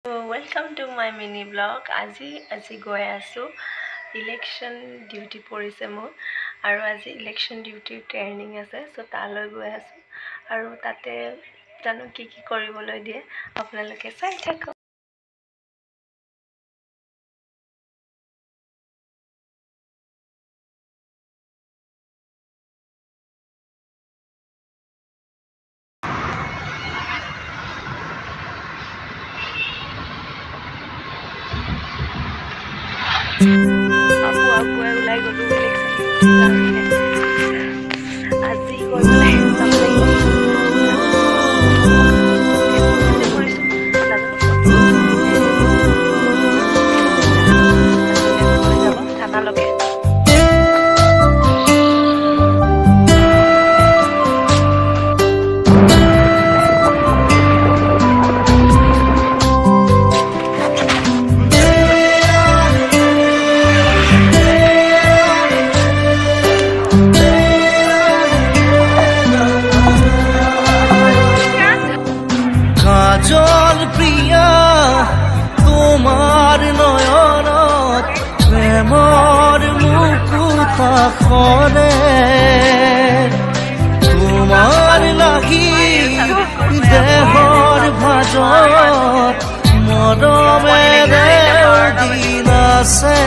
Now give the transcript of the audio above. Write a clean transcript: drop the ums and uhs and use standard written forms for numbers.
Welcome to my mini vlog. আজি গৈ আছো ইলেকশন ডিউটি পৰিছে মোৰ আৰু আজি ইলেকশন ডিউটি ট্ৰেইনিং আছে সো তালৈ গৈ আছো আৰু তাতে জানো কি কৰিবলৈ দিয়ে আপোনালোকে চাই থাকক aku ulai golu election আজি গৈ পেলাই থানালৈকে কাজল প্রিয়া তোমার নয়নত প্রেমর মুকুতা খনে তোমার লাগি দেহর ভাজত মৰমেৰে দিন আছে